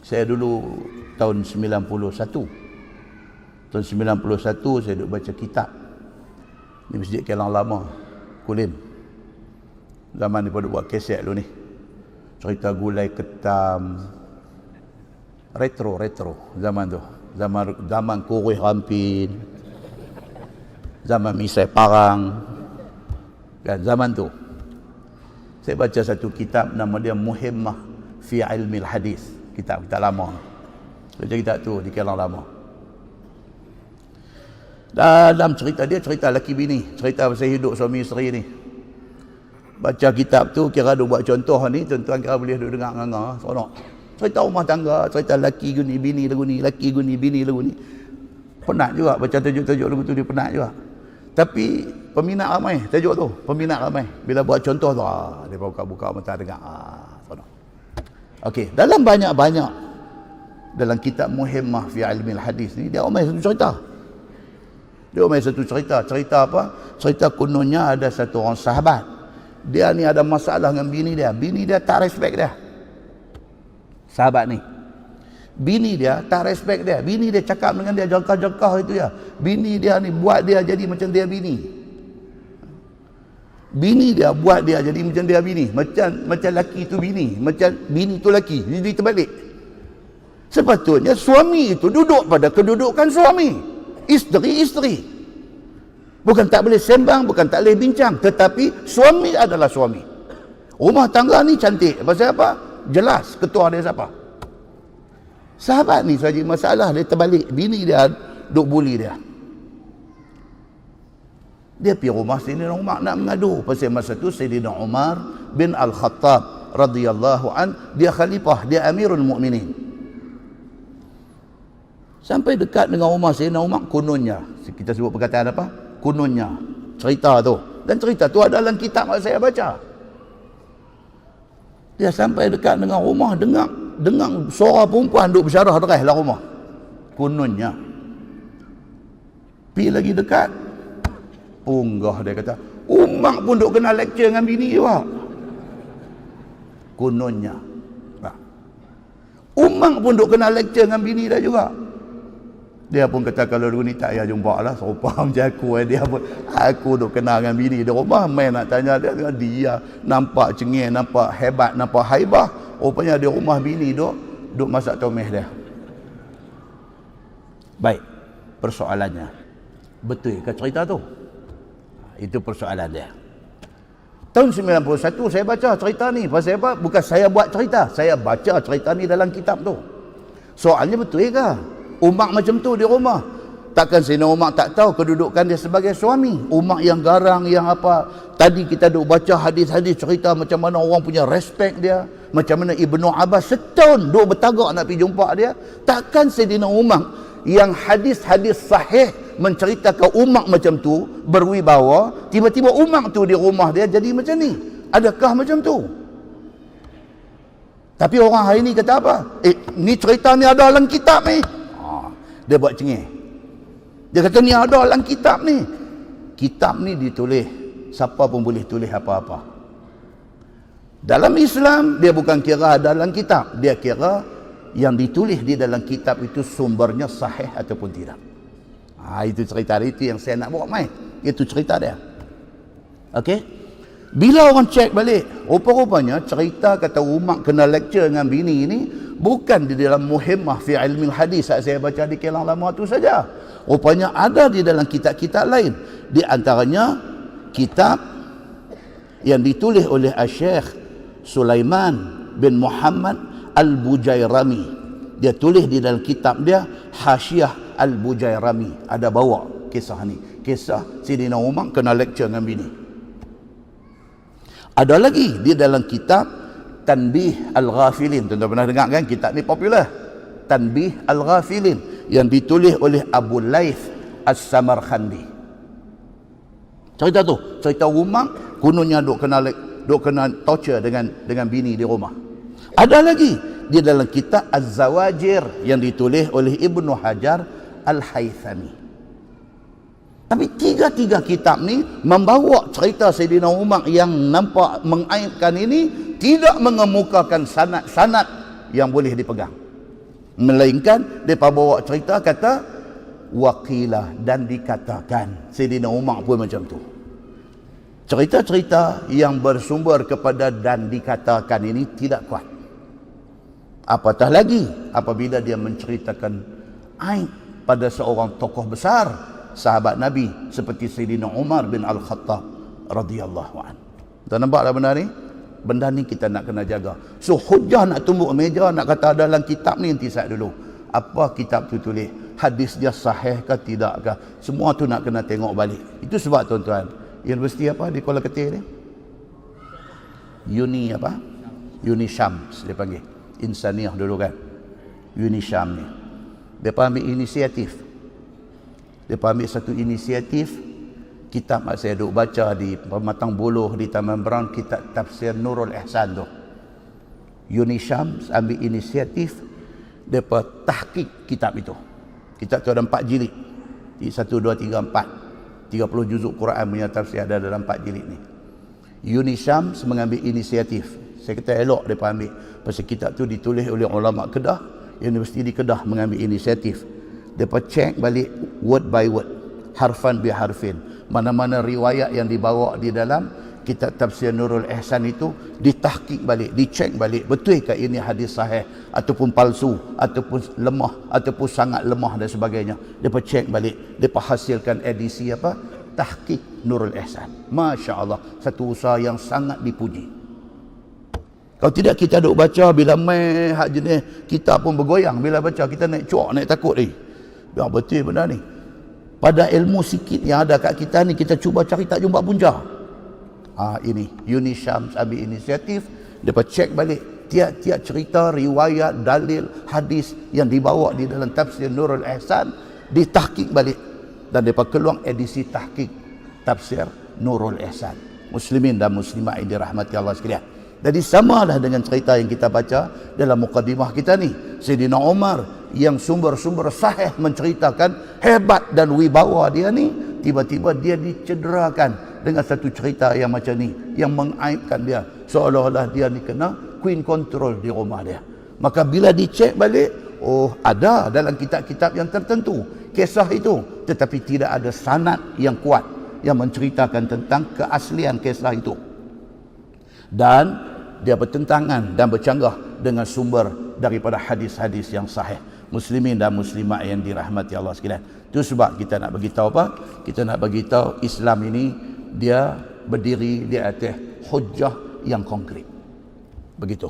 Saya dulu tahun 91. Tahun 91 saya duduk baca kitab di Masjid Kelang Lama, Kulim. Zaman ni pada buat keset dulu ni. Cerita gulai ketam. Retro zaman tu. Zaman Kurih Rampin. Zaman Misai Parang. Dan zaman tu saya baca satu kitab nama dia Muhimmah fi Ilmil Hadis. Kitab lama. Baca kitab tu di Kelang Lama. Dalam cerita dia, cerita laki bini, cerita pasal hidup suami isteri ni. Baca kitab tu kira dia buat contoh ni, tuan-tuan kira boleh duduk dengar nganga, seronok. Cerita rumah tangga, cerita laki guni, bini lagu ni, laki guni, bini lagu ni. Penat juga baca tajuk-tajuk lagu tu, dia penat juga. Tapi peminat ramai tajuk tu, peminat ramai. Bila buat contoh tu, dia buka-buka mata dengar, seronok. Okey, dalam banyak-banyak dalam kitab Muhimmah fi Ilmil Hadis ni, dia ramai satu cerita. Cerita apa? Cerita kononnya ada satu orang sahabat. Dia ni ada masalah dengan bini dia. Bini dia tak respect dia. Sahabat ni. Bini dia tak respect dia. Bini dia cakap dengan dia jangkah-jangkah itu ya. Bini dia ni buat dia jadi macam dia bini. Bini dia buat dia jadi macam dia bini. Macam laki tu bini. Macam bini tu laki. Jadi terbalik. Sepatutnya suami itu duduk pada kedudukan suami. Isteri. Bukan tak boleh sembang, bukan tak boleh bincang, tetapi suami adalah suami. Rumah tangga ni cantik. Pasal apa? Jelas ketua dia siapa. Sahabat ni saja masalah dia terbalik. Bini dia duk bully dia. Dia pergi rumah Sayyidina Umar nak mengadu. Pasal masa tu Sayyidina Umar bin Al-Khattab radhiyallahu an, dia khalifah, dia Amirul Mukminin. Sampai dekat dengan rumah Sayyidina Umar, kononnya, kita sebut perkataan apa? Kononnya, cerita tu. Dan cerita tu ada dalam kitab yang saya baca. Dia sampai dekat dengan rumah, dengar suara perempuan duk bersyarah deras dalam rumah. Kononnya. Pergi lagi dekat, punggah dia kata, Umar pun duk kena lecture dengan bini juga. Kononnya. Umar pun duk kena lecture dengan bini dia juga. Dia pun kata kalau dulu ni tak payah jumpa lah, serupa macam aku. Dia pun, aku duk kenal dengan bini di rumah, main nak tanya dia nampak cengeng, nampak hebat, nampak haibah. Rupanya di rumah bini duk masak tomeh dia. Baik, persoalannya, betul ke cerita tu? Itu persoalan dia. Tahun 91 saya baca cerita ni. Pasal apa? Bukan saya buat cerita, saya baca cerita ni dalam kitab tu. Soalnya betul ke Umar macam tu di rumah? Takkan Sayyidina Umar tak tahu kedudukan dia sebagai suami? Umar yang garang, yang apa? Tadi kita duk baca hadis-hadis cerita macam mana orang punya respect dia, macam mana Ibnu Abbas setahun duk bertagak nak pergi jumpa dia. Takkan Sayyidina Umar yang hadis-hadis sahih menceritakan Umar macam tu berwibawa, tiba-tiba Umar tu di rumah dia jadi macam ni? Adakah macam tu? Tapi orang hari ni kata apa? Ni cerita ni ada dalam kitab ni. Dia buat cengih. Dia kata ni ada dalam kitab ni. Kitab ni ditulis, siapa pun boleh tulis apa-apa. Dalam Islam dia bukan kira dalam kitab, dia kira yang ditulis di dalam kitab itu sumbernya sahih ataupun tidak. Itu cerita dia, itu yang saya nak bawa main. Itu cerita dia. Okey. Bila orang cek balik, rupa-rupanya cerita kata Umar kena lecture dengan bini ni bukan di dalam Muhimmah fi Ilmil Hadis saya baca di Kelang Lama tu saja. Rupanya ada di dalam kitab-kitab lain. Di antaranya kitab yang ditulis oleh Syekh Sulaiman bin Muhammad Al-Bujairami. Dia tulis di dalam kitab dia Hasyiah Al-Bujairami. Ada bawa kisah ni. Kisah Sayyidina Umar kena lecture dengan bini. Ada lagi di dalam kitab Tanbih Al-Ghafilin. Tuan-tuan pernah dengar kan? Kitab ni popular. Tanbih Al-Ghafilin yang ditulis oleh Abu Laith As-Samarkhandi. Cerita tu, cerita Umar kononnya duk kena torture dengan bini di rumah. Ada lagi di dalam kitab Az-Zawajir yang ditulis oleh Ibnu Hajar Al-Haythami. Tapi tiga-tiga kitab ni membawa cerita Sayyidina Umar yang nampak mengaibkan ini, tidak mengemukakan sanad-sanad yang boleh dipegang. Melainkan mereka bawa cerita kata waqilah, dan dikatakan. Sayyidina Umar pun macam tu. Cerita-cerita yang bersumber kepada dan dikatakan ini tidak kuat. Apatah lagi apabila dia menceritakan aib pada seorang tokoh besar sahabat Nabi seperti Sayyidina Umar bin Al-Khattab radhiyallahu an. Tuan nampak tak benda ni? Benda ni kita nak kena jaga. So hujah nak tumbuk meja, nak kata dalam kitab ni, nanti saya dulu. Apa kitab tu tulis? Hadis dia sahih ke tidak ke? Semua tu nak kena tengok balik. Itu sebab tuan-tuan, universiti apa di Kuala Ketir ni? Uni apa? Uni Syams dia panggil. Insaniah dulu kan. Uni Syam ni. Dia ambil inisiatif. Dia ambil satu inisiatif. Kitab saya duk baca di Pematang Buluh di Taman Brown, kitab tafsir Nurul Ihsan tu. Uni Syams ambil inisiatif depa tahqiq kitab itu. Kitab tu ada 4 jilid. 1, 2, 3, 4. 30 juzuk Quran punya tafsir ada dalam 4 jilid ni. Uni Syams mengambil inisiatif. Saya kata elok depa ambil. Pasal kitab tu ditulis oleh ulama Kedah. Universiti di Kedah mengambil inisiatif. Depa cek balik word by word, harfan bi harfin. Mana-mana riwayat yang dibawa di dalam kitab tafsir Nurul Ihsan itu ditahqiq balik, dicek balik, betul ke ini hadis sahih ataupun palsu ataupun lemah ataupun sangat lemah dan sebagainya. Depa cek balik, depa hasilkan edisi apa? Tahqiq Nurul Ihsan. Masya-Allah, satu usaha yang sangat dipuji. Kalau tidak kita duk baca, bila mai hak jenis kita pun bergoyang bila baca, kita naik cuak, naik takut biar betul benda ni. Pada ilmu sikit yang ada kat kita ni, kita cuba cari tak jumpa punca. Ini Uni Syams ambil inisiatif, depa cek balik tiap-tiap cerita, riwayat, dalil, hadis yang dibawa di dalam tafsir Nurul Ihsan, ditahqiq balik dan depa keluar edisi tahqiq tafsir Nurul Ihsan. Muslimin dan muslimat yang dirahmati Allah sekalian. Jadi samalah dengan cerita yang kita baca dalam mukadimah kita ni. Sayyidina Umar yang sumber-sumber sahih menceritakan hebat dan wibawa dia ni, tiba-tiba dia dicederakan dengan satu cerita yang macam ni, yang mengaibkan dia, seolah-olah dia ni kena queen control di rumah dia. Maka bila dicek balik, oh ada dalam kitab-kitab yang tertentu kisah itu, tetapi tidak ada sanad yang kuat yang menceritakan tentang keaslian kisah itu, dan dia bertentangan dan bercanggah dengan sumber daripada hadis-hadis yang sahih. Muslimin dan muslimat yang dirahmati Allah sekalian. Itu sebab kita nak bagi tahu apa? Kita nak bagi tahu Islam ini dia berdiri di atas hujjah yang konkret. Begitu.